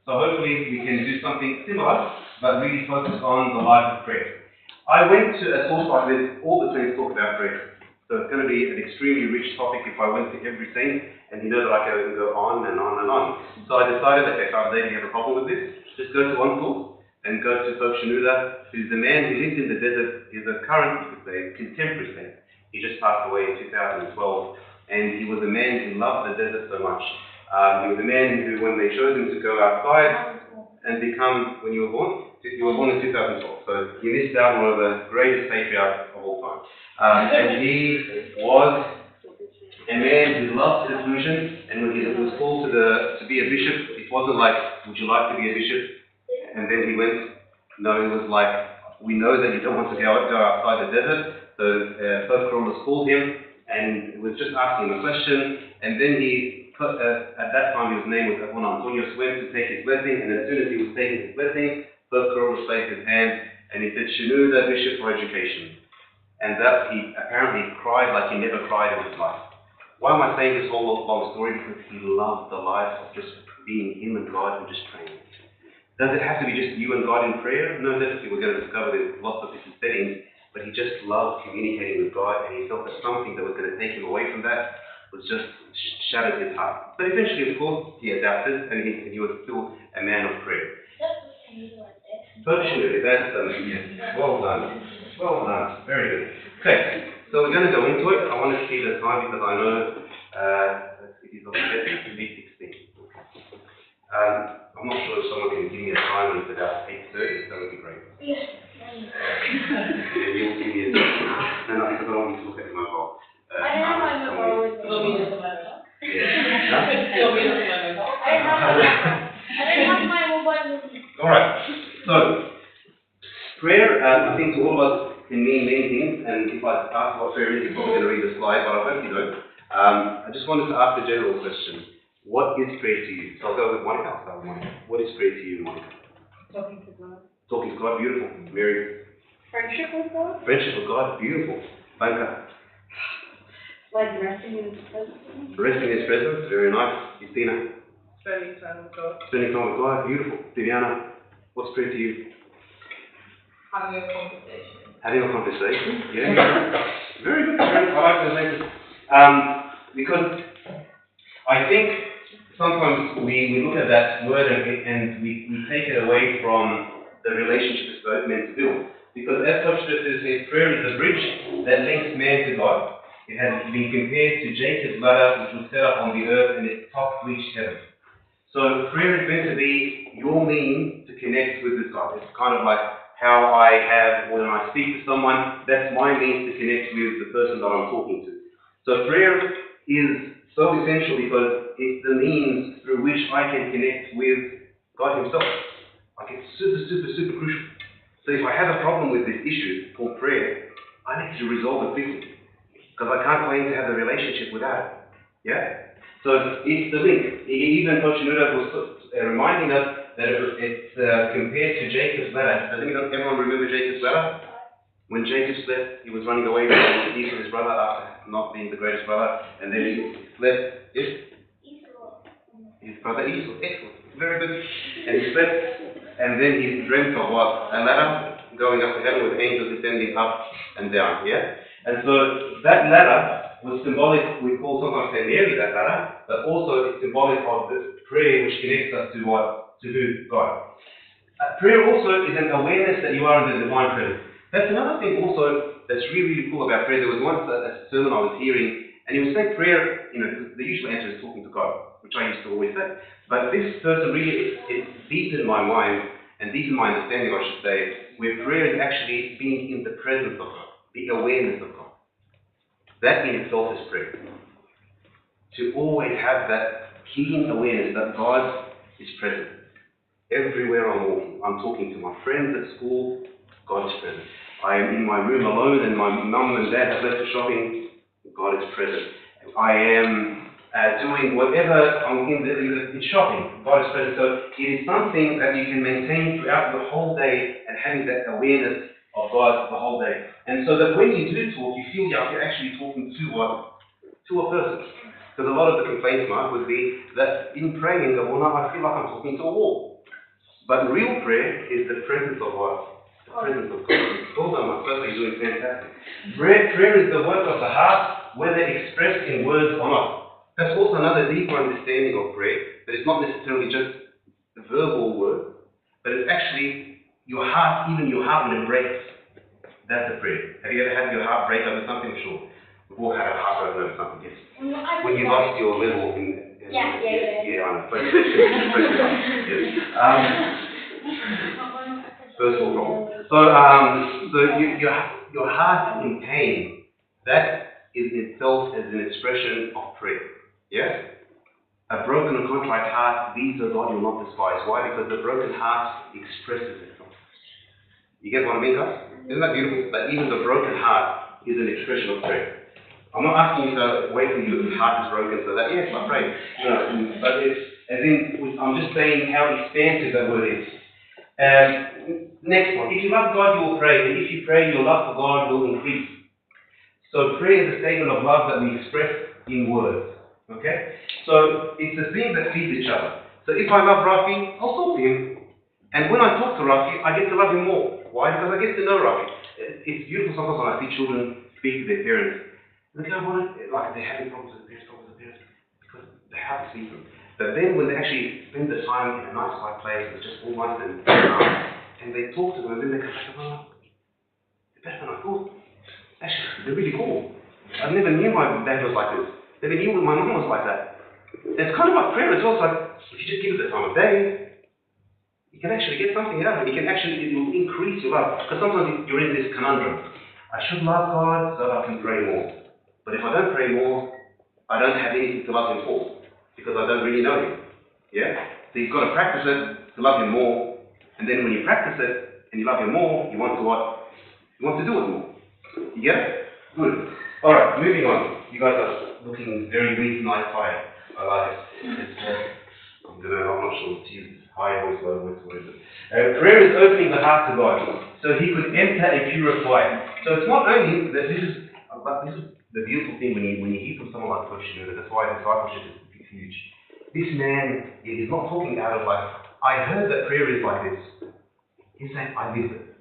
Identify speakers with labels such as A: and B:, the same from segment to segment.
A: So hopefully we can do something similar, but really focus on the life of prayer. I went to a source like this, all the saints talk about prayer. So it's going to be an extremely rich topic if I went to every saint, and you know that I can go on and on and on. So I decided that if I really have a problem with this, just go to one source and go to Pope Shenouda, who's a man who lives in the desert, is a current, you could say, contemporary saint. He just passed away in 2012, and he was a man who loved the desert so much. He was a man who, when they chose him to go outside and become, when you were born in 2012, so you missed out on one of the greatest patriarchs of all time. And he was a man who loved seclusion, and when he was called to be a bishop, it wasn't like, would you like to be a bishop? And then he went. No, it was like, we know that you don't want to go outside the desert, so Pope Corollus called him, and was just asking him a question, and then he put, at that time his name was Juan Antonio, went to take his blessing, and as soon as he was taking his blessing, Pope Corollus placed his hand, and he said, Shenouda, Bishop for Education. And that he apparently cried like he never cried in his life. Why am I saying this whole long story? Because he loved the life of just being him and God and just praying. Does it have to be just you and God in prayer? No, definitely we're going to discover there's lots of different settings, but he just loved communicating with God, and he felt that something that was going to take him away from that was just shattered his heart. But eventually, of course, he adapted, and he was still a man of prayer. Absolutely, that's well done. Well done, very good. Okay, so we're going to go into it. I want to see the time because I know it is on the 8:16. I'm not sure if someone can give me a time when it's about 8:30, that would be great.
B: Yes.
A: You'll give me a no, because I don't want you to look at your mobile.
B: I don't have my mobile with me.
A: Yeah.
B: I don't have my mobile with me.
A: Alright, so prayer, I think to all of us can mean many things, and if I ask what prayer is, you're probably going to read the slide, but I hope you don't. I just wanted to ask a general question. What is prayer to you? So I'll go with Monica. I'll start with Monica. What is prayer to you, Monica?
B: Talking to God.
A: Talking to God, beautiful. Mary?
B: Friendship with God?
A: Friendship with God, beautiful. Banka?
B: Like resting in His presence.
A: Resting in His presence, very nice. Justina?
C: Spending time with God.
A: Spending time with God, beautiful. Viviana? What's prayer to you?
C: Having a conversation.
A: Having a conversation, yeah. Very good. I like those answers. Because I think sometimes we look at that word and we take it away from the relationship it's both meant to build. Because as Coach says, prayer is a bridge that links man to God. It has been compared to Jacob's ladder, which was set up on the earth and its top reached heaven. So prayer is meant to be your means to connect with this God. It's kind of like how I have, when I speak to someone, that's my means to connect with the person that I'm talking to. So prayer is so essential because it's the means through which I can connect with God Himself. Like it's super crucial. So if I have a problem with this issue called prayer, I need to resolve it quickly. Because I can't claim to have a relationship without it. Yeah? So it's the link. Even Coach Shenouda was reminding us that it's compared to Jacob's ladder. Does everyone remember Jacob's ladder? When Jacob slept, he was running away from his brother after not being the greatest brother, and then he slept. Yes? His brother Esau. Excellent. Very good. And he slept, and then he dreamt of what? A ladder going up to heaven with angels descending up and down. Yeah? And so that ladder was symbolic, we call sometimes say Mary that ladder, but also it's symbolic of the prayer which connects us to what? To who? God. Prayer also is an awareness that you are in the divine presence. That's another thing also that's really cool about prayer. There was once a sermon I was hearing, and he was saying prayer, the usual answer is talking to God, which I used to always say. But this person really, it deepened my mind, and deepened my understanding, I should say, where prayer is actually being in the presence of God, the awareness of God. That in itself is prayer. To always have that keen awareness that God is present. Everywhere I'm walking, I'm talking to my friends at school, God is present. I am in my room alone and my mum and dad have left for shopping, God is present. I am doing whatever I'm in shopping, God is present. So it is something that you can maintain throughout the whole day and having that awareness of God the whole day. And so that when you do talk, you feel like you're actually talking to what? To a person. Because a lot of the complaints, Mark, would be that in praying, well, no, I feel like I'm talking to a wall. But real prayer is the presence of what? The presence of God. Well done, my first, you're doing fantastic. Prayer is the work of the heart, whether expressed in words or not. That's also another deeper understanding of prayer, that it's not necessarily just a verbal word, but it's actually your heart, even your heart when it breaks. That's the prayer. Have you ever had your heart break over something? Sure. We've all had our heart broken over something, yes. When you lost your level in
B: Yeah,
A: I know. Yes. First world problem. So your heart in pain, that is itself as an expression of prayer. Yes? A broken and contrite heart, these are God will not despise. Why? Because the broken heart expresses itself. You get what I mean, guys? Isn't that beautiful? That even the broken heart is an expression of prayer. I'm not asking you to wait till your heart is broken so that, yes, I pray. No, but it's, as in, I'm just saying how expansive that word is. Next one. If you love God, you will pray. And if you pray, your love for God will increase. So prayer is a statement of love that we express in words. Okay? So it's a thing that feeds each other. So if I love Rafi, I'll talk to him. And when I talk to Rafi, I get to love him more. Why? Because I get to know Rafi. It's beautiful sometimes when I see children speak to their parents. They don't want it, like they're having problems with their parents, because they have to speak to them. But then when they actually spend the time in a nice quiet place, it's just all nice and they talk to them, and then they come back and go, they're better than I thought. Actually, they're really cool. I never knew my dad was like this. Never knew my mum was like that. And it's kind of like prayer as well. It's like, if you just give it the time of day, you can actually get something out of it. It will increase your love. Because sometimes you're in this conundrum. I should love God so that I can pray more. But if I don't pray more, I don't have anything to love Him for, because I don't really know Him. Yeah? So you've got to practice it to love Him more, and then when you practice it and you love Him more, you want to what? You want to do it more. You get it? Good. Alright, moving on. You guys are looking very weak, nice, quiet. I like it. I'm not sure to use high voice, low voice, what is it? Prayer is opening the heart to God, so He could enter and purify it. So it's not only that this is the beautiful thing when you hear from someone like Coach Schmidt, that's why discipleship is huge. This man is not talking out of like, I heard that prayer is like this. He's saying, I lived it.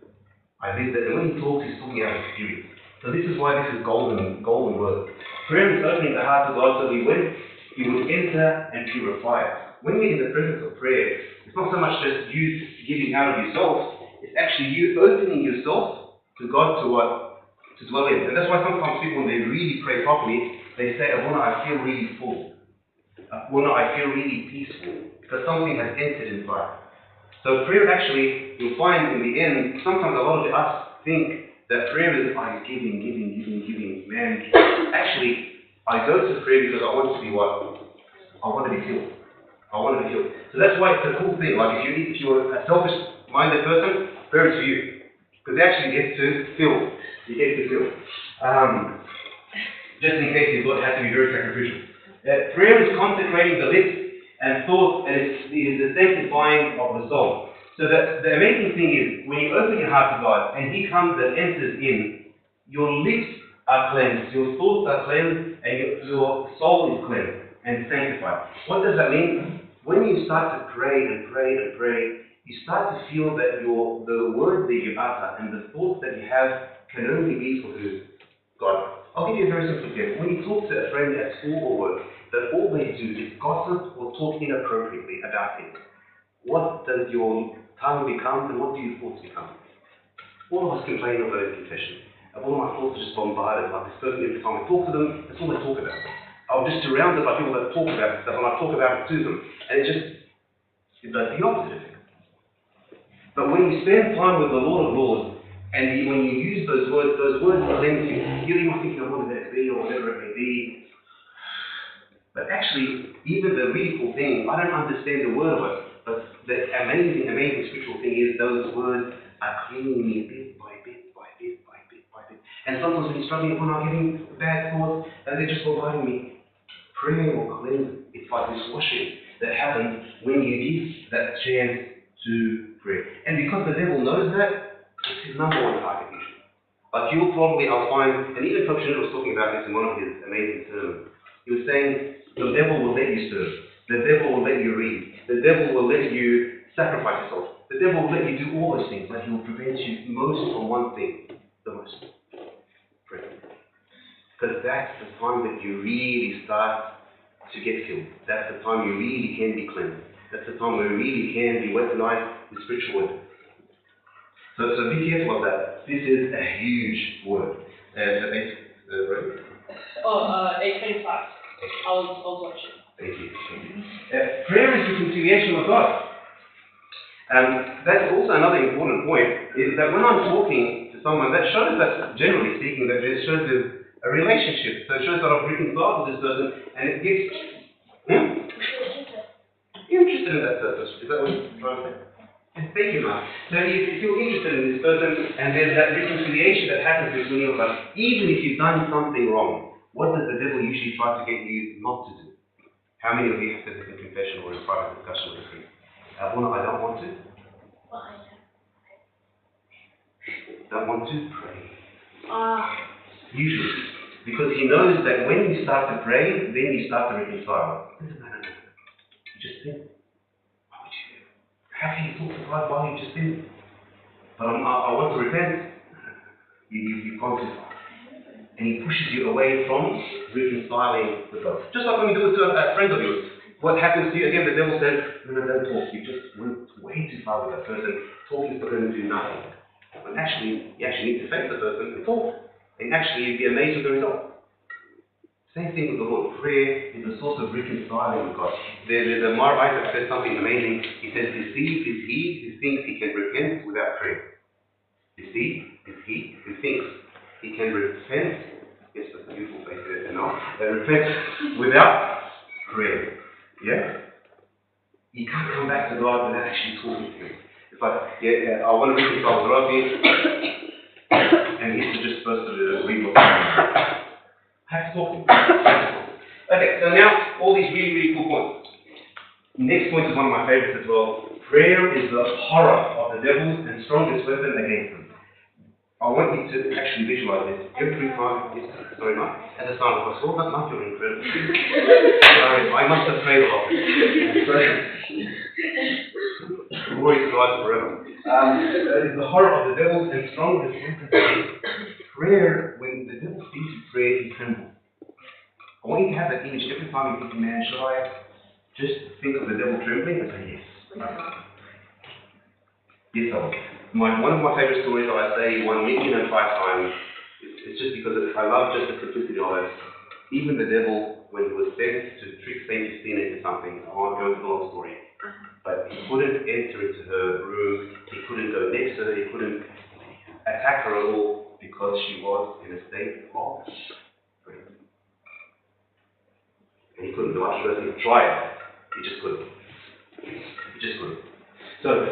A: And when he talks, he's talking out of experience. So this is why this is golden word. Prayer is opening the heart to God, so He would enter and purify it. When you're in the presence of prayer, it's not so much just you giving out of yourself, it's actually you opening yourself to God to what? To dwell in. And that's why sometimes people, when they really pray properly, they say, Abuna, I feel really full. Abuna, I feel really peaceful. Because something has entered inside. So prayer actually, you'll find in the end, sometimes a lot of us think that prayer is like giving. Man, actually, I go to prayer because I want to be what? I want to be filled. So that's why it's a cool thing. Like if you're a selfish-minded person, prayer is for you. Because you actually get to fill. You get to fill. Just in case you thought it had to be very sacrificial. Prayer is consecrating the lips and thoughts, and it is the sanctifying of the soul. So the amazing thing is, when you open your heart to God, and He comes and enters in, your lips are cleansed, your thoughts are cleansed, and your soul is cleansed and sanctified. What does that mean? When you start to pray and pray and pray, you start to feel that the words that you utter and the thoughts that you have can only be for who? God. I'll give you a very simple example. When you talk to a friend at school or work, that all they do is gossip or talk inappropriately about things. What does your tongue become and what do your thoughts become? All of us complain about a confession. And all my thoughts are just bombarded like this person every time I talk to them, that's all they talk about. I'm just surrounded by people that talk about stuff and I talk about it to them. And it does the opposite effect. But when you spend time with the Lord of Lords, and when you use those words cleanse you. You might think, what did that be, or whatever it may be. But actually, even the really cool thing, I don't understand the word of it, but the amazing spiritual thing is those words are cleaning me bit by bit. And sometimes when you're struggling, when I'm getting bad thoughts, and they're just bombarding me, prayer will cleanse. It's like this washing that happens when you give that chance to pray. And because the devil knows that, it's his number one target usually. Like I'll find, and even Coach Schmidt was talking about this in one of his amazing sermons. He was saying, the devil will let you serve. The devil will let you read. The devil will let you sacrifice yourself. The devil will let you do all those things, but he will prevent you most from one thing, the most. Prayer. Because that's the time that you really start to get filled. That's the time you really can be cleansed. That's the time where you really can be weaponized with spiritual word. So be careful of that. This is a huge word. Right?
C: 8:25. I was watching.
A: Thank you. Prayer is reconciliation with God. That's also another important point, is that when I'm talking to someone, that shows that, generally speaking, that it shows there's a relationship. So it shows that I've reconciled with this person, and it gives... Interested in that person. Is that what you're trying to say? Thank you, Mark. So if you're interested in this person, and there's that reconciliation that happens between you of us, even if you've done something wrong, what does the devil usually try to get you not to do? How many of you have said this in confession or in private discussion with me? Well, I don't want to. Don't want to pray. Usually. Because he knows that when you start to pray, then you start to reconcile. Doesn't matter. You just think, why would you? How can you talk to God while you just think? But I want to repent. You've gone too far. And he pushes you away from reconciling with God. Just like when you do it to a friend of yours. What happens to you? Again, the devil says, no, don't talk. You just went way too far with that person. Talking is not going to do nothing. But actually, you actually need to face the person and talk. And actually, you'd be amazed with the result. Same thing with the Lord. Prayer is a source of reconciling with God. There's a Marmite that says something amazing. He says, deceived is he who thinks he can repent without prayer. Deceived is he who thinks he can repent. Yes, that's a beautiful place there. No, repent without prayer. Yeah? You can't come back to God without actually talking to him. It's like, I want to reconcile with Robbie, and he used to just burst to read what's going on. Have to talk to him. Okay, so now, all these really, really cool points. Next point is one of my favorites as well. Prayer is the horror of the devil and strongest weapon against him. I want you to actually visualize this. Every time, sorry, Mike, at the start of the gospel, not you're incredible. Sorry, I must have prayed a lot. Glory to God forever. That is the horror of the devil and strongest weapon against prayer. When the devil sees you pray, he trembles. I want you to have that image every time you think, man, shall I just think of the devil trembling and say, yes. Yes, I will. One of my favorite stories that I say 1 million and 5 times, it's just because I love just the simplicity of it. Even the devil, when he was sent to trick Saint Justina into something, I won't go into the long story, but he couldn't enter into her room, he couldn't go next to her, he couldn't attack her at all because she was in a state of prayer. And he couldn't do it. He wasn't trying. He just couldn't. He just couldn't. So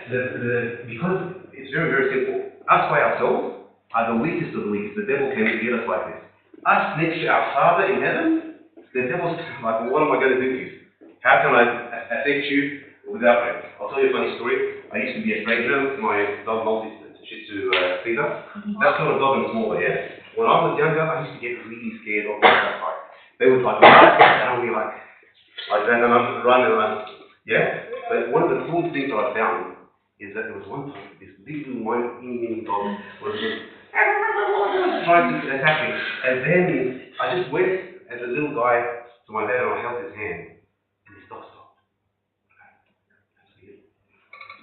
A: because it's very, very simple. Us by ourselves are the weakest of the weakest. The devil can get us like this. Us next to our Father in heaven, the devil's like, well, what am I going to do to you? How can I affect you without prayer? I'll tell you a funny story. I used to be afraid. You know, my dog Maltese Shih Tzu Caesar. That sort of dog and smaller, yeah. When I was younger, I used to get really scared of dogs outside. They would like laugh, and I'd be like that, and I'd run and run. Yeah? But one of the coolest things that I found is that there was one time this big little mini dog was just trying to attack me. And then I just went as a little guy to my dad and I held his hand. And this dog stopped.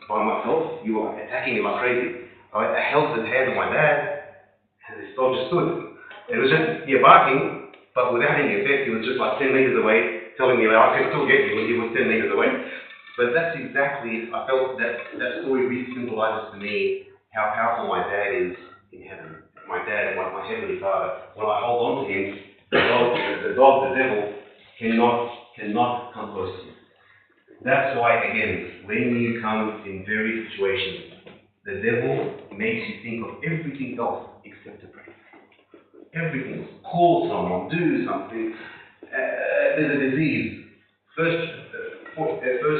A: By myself, you were attacking me like crazy. I held the hand of my dad and this dog just stood. It was just, barking, but without any effect. He was just like 10 meters away, telling me that I could still get you when he was 10 meters away. But that's exactly, I felt that story really symbolizes to me how powerful my dad is in heaven. My dad, my heavenly Father. When I hold on to him, the devil, cannot come close to you. That's why, again, when you come in various situations, the devil makes you think of everything else except to pray. Everything else. Call someone, do something. There's a disease. First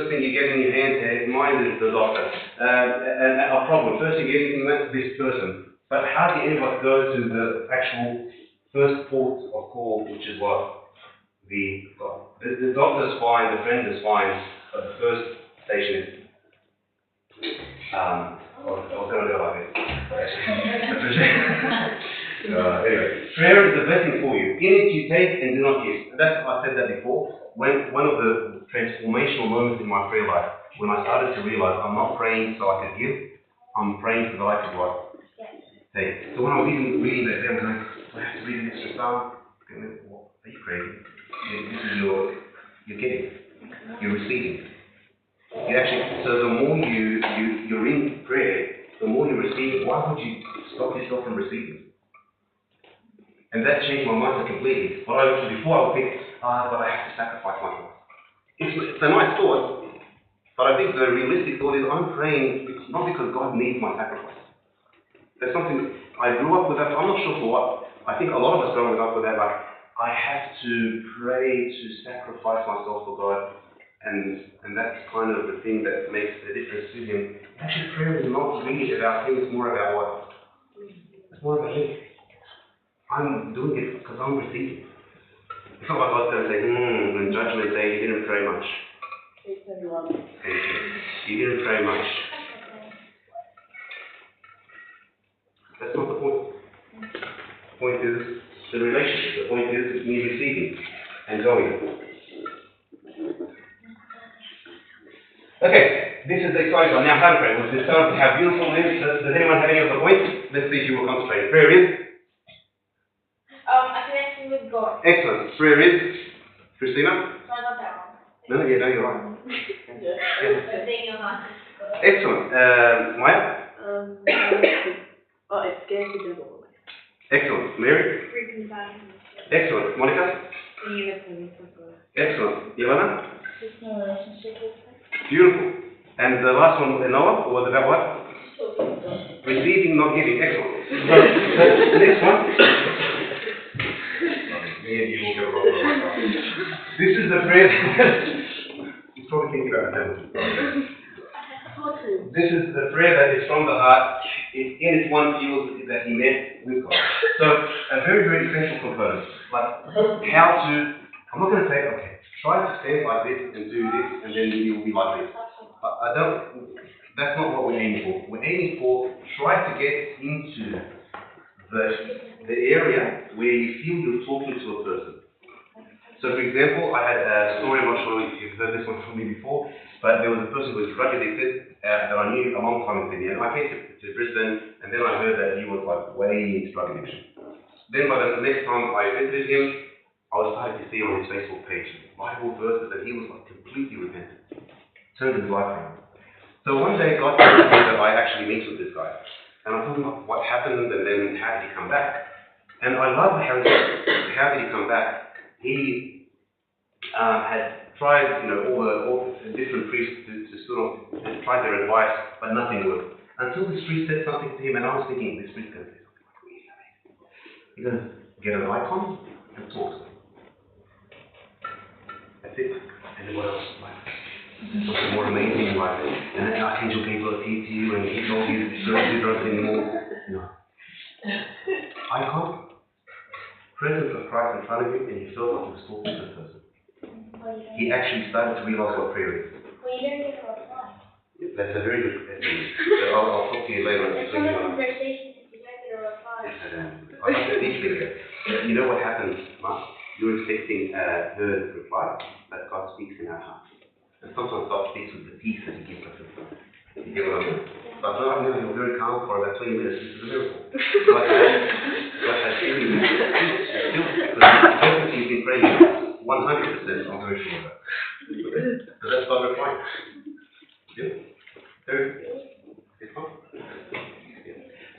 A: thing you get in your hand, mine is the doctor. A problem. First you get anything, that's this person. But how do you ever go to the actual first port of call, which is what? The doctor's fine, the friend is fine, but the first station is I was going to go like this. Anyway, prayer is a blessing for you. In it you take and do not give. And that's, I said that before. When one of the transformational moments in my prayer life, when I started to realize I'm not praying so I could give, I'm praying so that I could what? Take. So when I was even reading that, I was like, I have to read an extra psalm. What? Are you crazy? This is you're getting, you're receiving. You actually, so the more you're in prayer, the more you're receiving. Why would you stop yourself from receiving? And that changed my mindset completely. Before I would think, but I have to sacrifice myself. It's a nice thought, but I think the realistic thought is I'm praying not because God needs my sacrifice. There's something, I grew up with that, I'm not sure for what. I think a lot of us growing up with that, like, I have to pray to sacrifice myself for God, and that's kind of the thing that makes the difference to Him. Actually, prayer is not really about Him, it's more about what? It's more about Him. I'm doing it because I'm receiving. It's not like God's going to say, on Judgment Day, you didn't pray much. Thank you. You didn't pray much. That's not the point. The point is the relationship. The point is me receiving and going. Okay, this is the exciting one. Now, how to pray. We've discovered how beautiful it is. Does anyone have any other points? Let's see if you will concentrate. Prayer is?
B: A connection with God.
A: Excellent. Prayer is? Christina?
B: So I got that wrong.
A: No, you're right.
B: The thing your heart.
A: Excellent. Maya?
C: It scares the devil away.
A: Excellent. Mary?
B: Reconciling.
A: Excellent. Monica?
B: Unity with God.
A: Excellent. Yelena?
B: Just no relationship with God.
A: Beautiful. And the last one, Noah, was about what? Receiving, not giving. Excellent. So, the next one. Me and you will get a roll. This is the prayer. He's probably thinking about that. This is the prayer that is from the heart. In its one feels that he met with God. So, a very, very essential component. Like, how to, I'm not going to say, okay, try to stand like this and do this, and then you will be like this. That's not what we're aiming for. We're aiming for, try to get into the area where you feel you're talking to a person. So, for example, I had a story, I'm not sure if you've heard this one from me before, but there was a person who was drug addicted that I knew a long time in Sydney. And I came to Brisbane, and then I heard that he was like way into drug addiction. Then by the next time I visited him, I was starting to see on his Facebook page Bible verses that he was like completely repentant, turned his life around. So one day God told me that I actually meet with this guy. And I told him what happened and then how did he come back. And I love how did he come back. He had tried, all the different priests to sort of try their advice, but nothing worked. Until this priest said something to him, and I was thinking, this priest is going to say something like really amazing. He's going to get an icon and talk to him. That's it. And then what else? Something more amazing, like an archangel gave a key to you and he told you don't do drugs anymore. No. Icon, presence of Christ in front of you, and you felt like you were talking to the person. He actually started to realize what prayer is.
B: Well, you don't get a reply.
A: That's a very good question. So I'll talk to you later.
B: It's not a conversation if you don't get a reply.
A: Yes, I know. I have to teach you there. You know what happens, Mark? You're expecting her reply, but God speaks in our hearts. And sometimes God speaks with the peace that He gives us in front. You get what I mean? But I know you're very calm for about 20 minutes. This is a miracle. God has given you peace still, because the presence you've been praying 100%, I'm very sure of that. So that's God replying. Yeah? Very good. It's fine.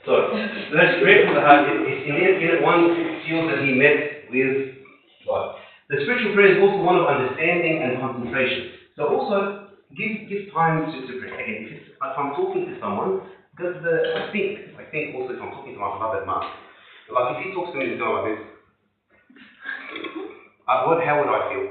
A: So, let's pray from the heart. In it, one feels that he met with God. The spiritual prayer is also one of understanding and concentration. So also, give time to pray. Again, if I'm talking to someone, because I think also if I'm talking to my beloved Mark, like if he talks to me, he's going like this. How would I feel?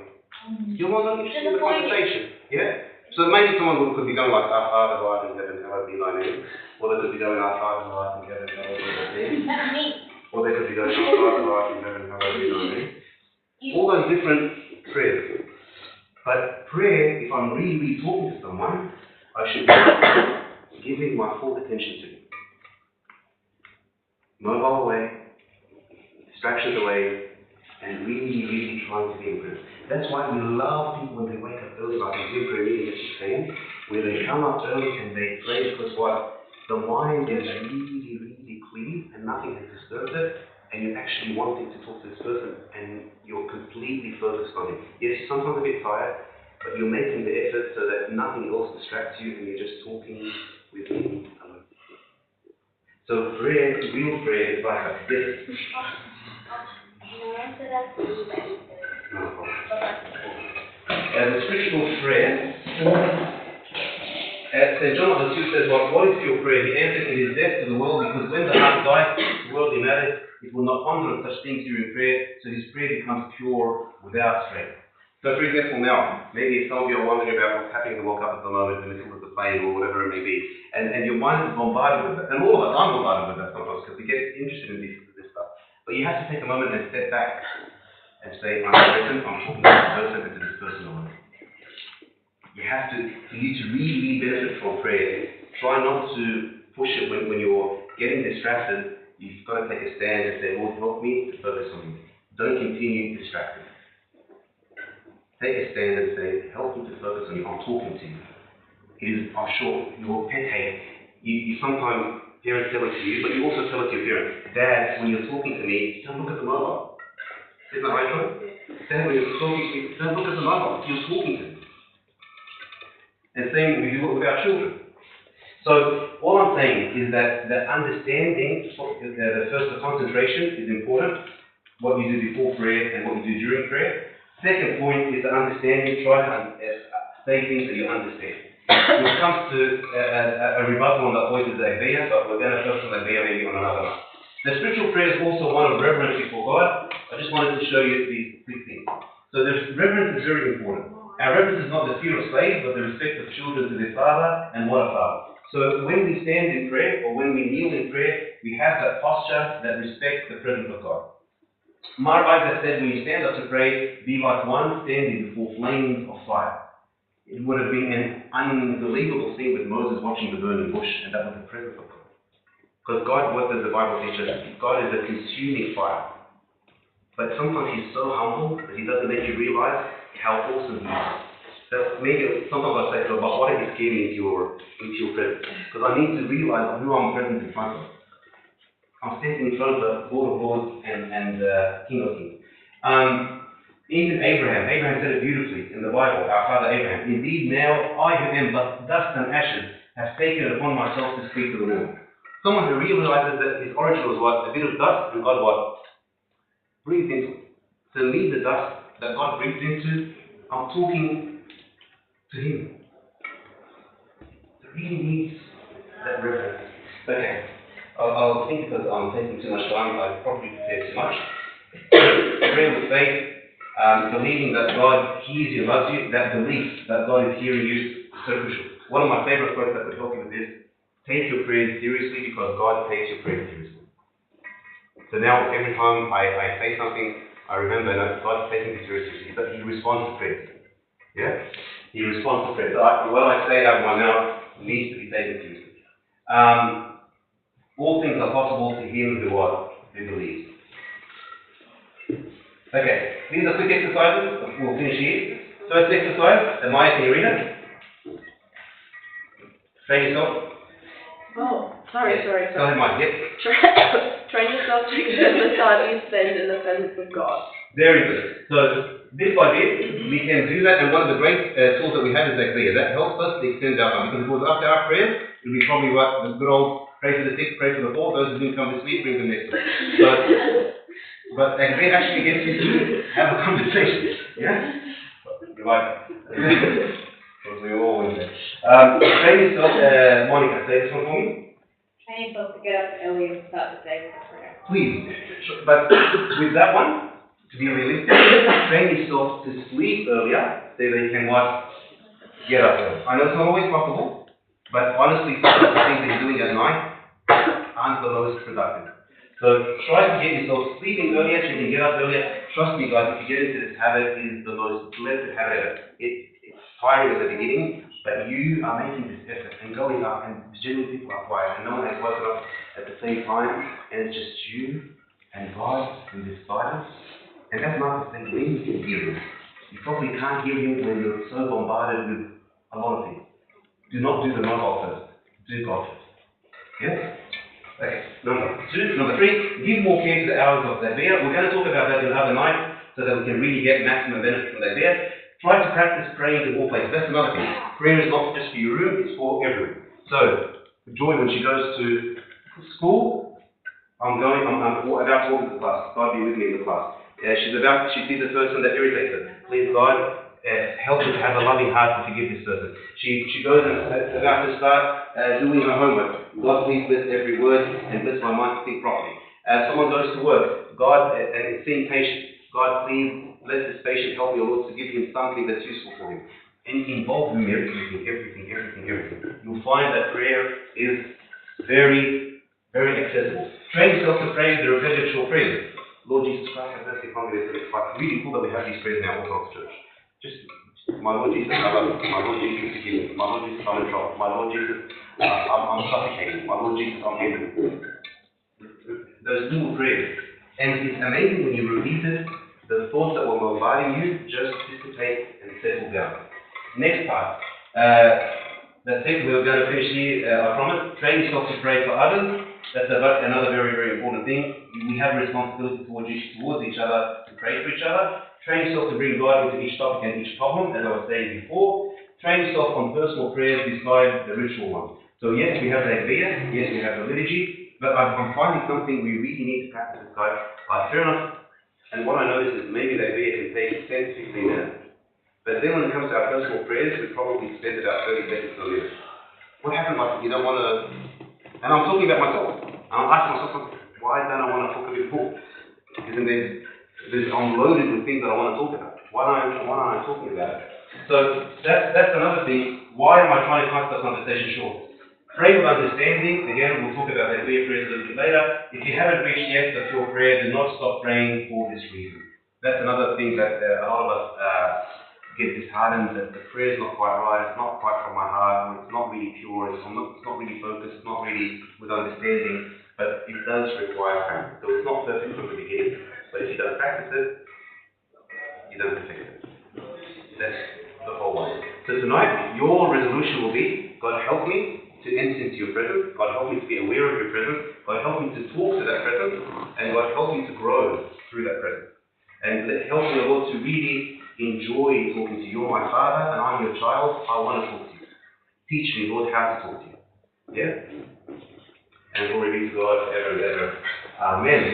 A: You're not interested in the conversation. Yeah? So maybe someone could be going like, our Father who art in heaven, hallowed be thy name. Or they could be going, our Father who art in heaven, hallowed be thy name.
B: That's me.
A: Or they could be going, our Father who art in heaven, hallowed be thy name. All those different prayers. But prayer, if I'm really talking to someone, I should be giving my full attention to Him. Mobile away, distractions away, and really, really trying to be in presence. That's why we love people when they wake up early, like in Zoom prayer meeting that she's saying, where they come up early and they pray, because what? The mind is really, really clean and nothing has disturbed it, and you're actually wanting to talk to this person and you're completely focused on him. Yes, you're sometimes a bit tired, but you're making the effort so that nothing else distracts you and you're just talking with him alone. So prayer, real prayer is like a this.
B: No, so that's the way.
A: No problem. As a spiritual prayer, St. John of the Sioux says, what is your prayer? The answer, it is death to the world, because when the heart dies to worldly matters, it will not ponder on such things during prayer, so his prayer becomes pure without strain. So for example now, maybe some of you are wondering about what's happening to woke up at the moment in the middle of the plane or whatever it may be, and your mind is bombarded with that. And all of us, I'm bombarded with that sometimes, because we get interested in this stuff. But you have to take a moment and step back and say, I'm present, I'm talking to this person and to this person alone. You have to, for you to really benefit from prayer, try not to push it when you're getting distracted. You've got to take a stand and say, Lord, help me to focus on you. Don't continue distracted. Take a stand and say, help me to focus on you. I'm talking to you. It is, I'm sure, your pet hate. You sometimes, parents tell it to you, but you also tell it to your parents. Dad, when you're talking to me, don't look at the mobile. Isn't that right, John? Dad, when you're talking to me, don't look at the mobile. You're talking to me. And same, we do it with our children. So, all I'm saying is that the understanding, the concentration is important. What you do before prayer and what you do during prayer. Second point is the understanding. Try to say things that you understand. When it comes to a rebuttal on the point of the Agbeya, but we're going to focus on the Agbeya maybe on another night. The spiritual prayer is also one of reverence before God. I just wanted to show you these three things. So reverence is very important. Our reverence is not the fear of slaves, but the respect of children to their father and what a father. So when we stand in prayer, or when we kneel in prayer, we have that posture that respects the presence of God. Mar Isaac said, when you stand up to pray, be like one standing before flames of fire. It would have been an unbelievable scene with Moses watching the burning bush, and that was the presence of God. Because God, what does the Bible teach us? God is a consuming fire. But sometimes He's so humble that He doesn't let you realize how awesome He is. So maybe sometimes I say, but why don't you scare me into your presence? Because I need to realize who I'm present in front of. I'm standing in front of the Lord of Lords and King of Kings. Even Abraham said it beautifully in the Bible, our father Abraham. Indeed, now I who am but dust and ashes have taken it upon myself to speak to the Lord. Someone who realizes that his origin was what? A bit of dust, and God what? Breathed into it. So me, the dust that God breathed into, I'm talking to Him. It really needs that reverence. Okay. I'll think because I'm taking too much time, I probably prepared too much. Praying with faith, believing that God hears you, loves you, that belief that God is hearing you is so crucial. One of my favorite quotes that could help you with this, take your prayers seriously because God takes your prayers seriously. So now every time I say something, I remember that God's taking this seriously, that He responds to prayers. Yeah? He responds to prayers. So what I say out of my mouth needs to be taken seriously. All things are possible to him who believes. Okay, these are quick exercises. We'll finish here. First exercise, Maya, can you read it? Train yourself.
C: Oh, sorry.
A: Go ahead, Maya. Yep.
C: Train yourself to extend the time you spend in the presence of God.
A: Very good. So, bit by bit, we can do that, and one of the great tools that we have is Agbeya. That helps us to extend our time, because if it was after our prayers, it would be probably what the good old pray for the sick, pray for the poor, those who didn't come this week, bring them next week. But Agbeya actually gets you to have a conversation. Yeah? You like it? Because we all win there. Train yourself, Monica, say this one for me.
B: Train yourself to get up early and start the day with prayer.
A: Please. But with that one, to be realistic, train yourself to sleep earlier so that you can get up early. I know it's not always possible, but honestly, some of the things that you're doing at night aren't the most productive. So try to get yourself sleeping earlier so you can get up earlier. Trust me, guys, if you get into this habit, it is the most blessed habit ever. tiring at the beginning, but you are making this effort and going up, and generally people are quiet, and no one has woken up at the same time, and it's just you and God in this silence. And as Marcus said, when you can hear him, you probably can't hear him when you're so bombarded with a lot of things. Do not do the mobile first. Do God first. Yes? Okay. Number three, give more care to the hours of that beer. We're going to talk about that another night so that we can really get maximum benefit from that beer. Try to practice praying in all places. That's another thing. Prayer is not just for your room, it's for everyone. So, Joy, when she goes to school, I'm about talking to the class. God be with me in the class. She sees a person that irritates her. Please, God, help her to have a loving heart to forgive this person. She goes and about to start doing her homework. God, please bless every word and bless my mind to think properly. Someone goes to work. God, and seeing patient. God, please bless this patient. Help me, O Lord, to give him something that's useful for him. And involve him in everything. You'll find that prayer is very, very accessible. Train yourself to pray the repetitive short prayers. Lord Jesus Christ, have mercy upon me. It's like really cool that we have these prayers in our Orthodox Church. Just, my Lord Jesus, I love you. My Lord Jesus, forgive me. My Lord Jesus, I'm in trouble. My Lord Jesus, I'm suffocating. My Lord Jesus, I'm in. Those little prayers. And it's amazing when you repeat it, the thoughts that were bombarding you just dissipate and settle down. Next part. That's it. We're going to finish here, I promise. Train yourself to pray for others. That's another very, very important thing. We have a responsibility towards each other to pray for each other. Train yourself to bring God into each topic and each problem, as I was saying before. Train yourself on personal prayers beside the ritual ones. So yes, we have that Via, yes, we have the liturgy, but I'm finding something we really need to practice with God. Fair enough, and what I notice is maybe that Via can take 10 to 15 minutes. But then when it comes to our personal prayers, we probably spend about 30 seconds to live. What happens like you don't want to... And I'm talking about myself. I'm asking myself, why don't I want to talk a bit more? Isn't I'm loaded with things that I want to talk about. Why aren't I talking about it? So that's another thing. Why am I trying to cut the conversation short? Pray with understanding. Again, we'll talk about that prayer prayers a little bit later. If you haven't reached yet the pure prayer, do not stop praying for this reason. That's another thing that a lot of us get disheartened that the prayer is not quite right, it's not quite from my heart, it's not really pure, it's not really focused, it's not really with understanding, but it does require practice. So it's not perfect from the beginning, but if you don't practice it, you don't perfect it. That's the whole one. So tonight, your resolution will be, God help me to enter into your presence, God help me to be aware of your presence, God help me to talk to that presence, and God help me to grow through that presence. And help me, Lord, to really enjoy talking to you. You're my Father, and I'm your child. I want to talk to you. Teach me, Lord, how to talk to you. Yeah? And glory be to God forever and ever. Amen.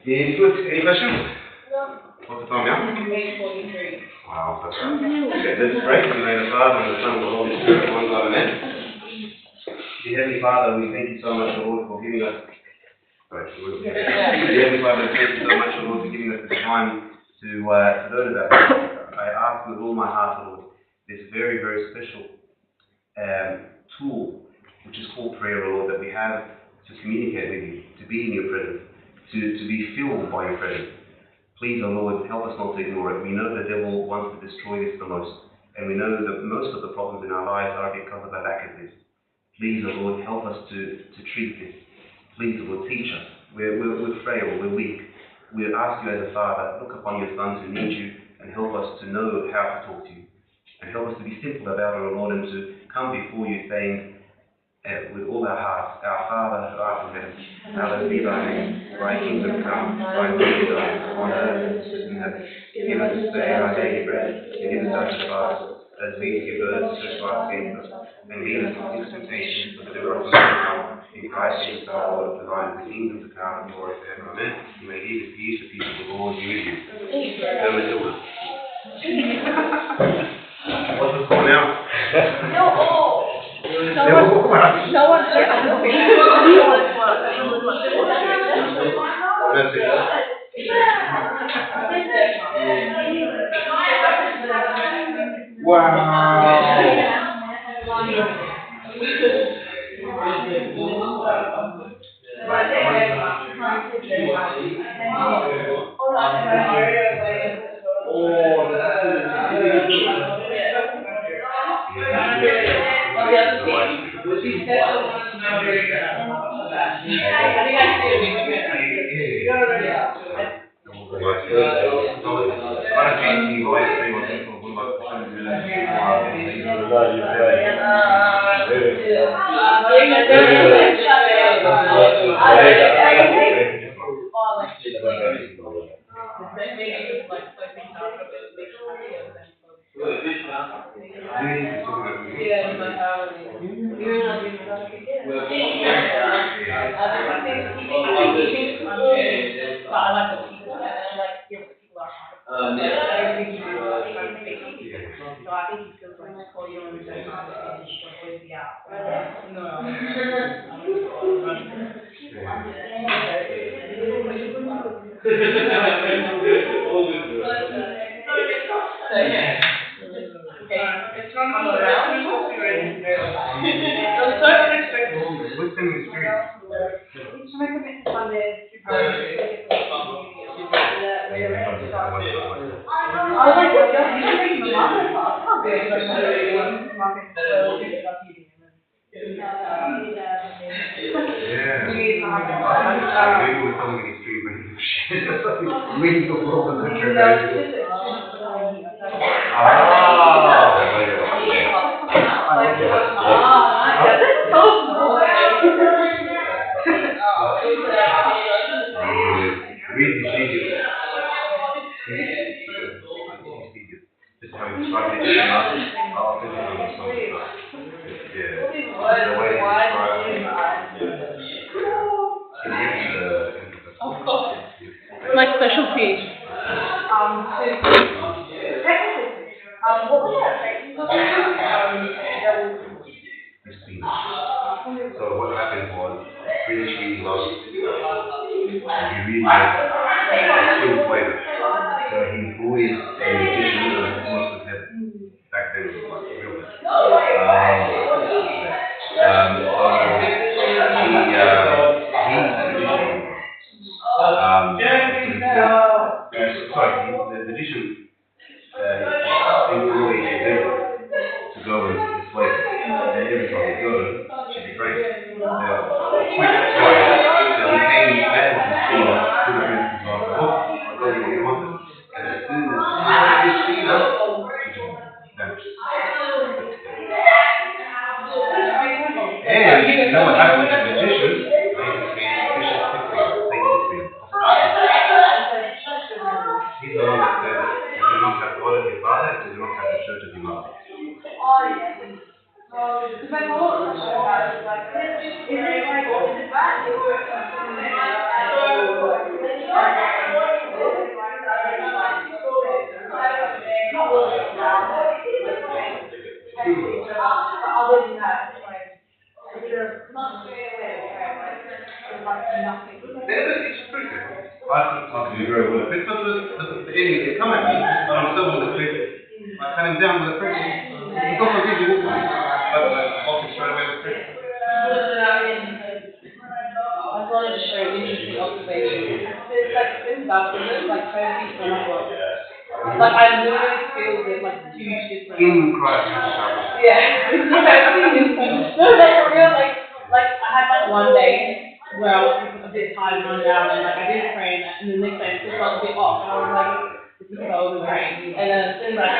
A: Any questions?
B: No.
A: What's the time now?
B: 8:43.
A: Wow, that's right. Okay, let's pray. In the name of the Father, and the Son, and the Holy Spirit, one God, amen. Dear Heavenly Father, we thank you so much, Lord, for giving us... Dear Heavenly Father, thank you so much, Lord, for giving us this time to learn about this. I ask with all my heart, Lord, this very, very special tool, which is called prayer, Lord, that we have to communicate with you, to be in your presence, to be filled by your presence. Please, O Lord, help us not to ignore it. We know the devil wants to destroy this the most, and we know that most of the problems in our lives are because of our lack of this. Please, O Lord, help us to treat this. Please, O Lord, teach us. We're frail, we're weak. We ask you as a Father, look upon your sons who need you and help us to know how to talk to you. And help us to be simple about it, O Lord, and to come before you saying with all our hearts, our Father who art in heaven, hallowed be thy name. Thy kingdom come, thy will be done, on earth as it is in heaven. Give us this day our daily bread, forgive us our trespasses, as we forgive those who trespass against us. And lead us not into temptation, but deliver us from evil. In Christ Jesus our Lord, the thine is the kingdom, the power, and glory forever. Amen. You may leave with peace, the peace of the Lord be with you. Matilda. What's the score now?
C: No one said
A: That's it. Wow.
C: My specialty.
A: So what happened was, British really loved it. And he really liked it. Extreme flavor. So he always a magician and worked with him. Back then it was like real good. So the magician employed them to go and display it. And every time they go, she'd be great. Quick fire. So he came back to the store to the principal's office. Oh, I'll go get what you wanted. And as soon as she seen her, she just vanished. And you know what happened to the magician? They became Bishop Cyprian, Saint Cyprian. He's the one that said, you do not have God as your father, you do not have the church as your mother. I can do very well at Christmas, but the enemy can come at me, but I'm still with the trick. I cut him down with a trick. He's not forgive you, but I walk him straight away with a trick.
D: I wanted to show an interesting observation. There's like in baptism, like totally so much work. Like I literally feel there's like huge difference.
A: In Christ,
D: Yeah. No, like for real, like I had like one day where I was a bit tired and run down and like I didn't pray and the next day I still felt a bit off and I was like, this is cold and rain. And then as soon as I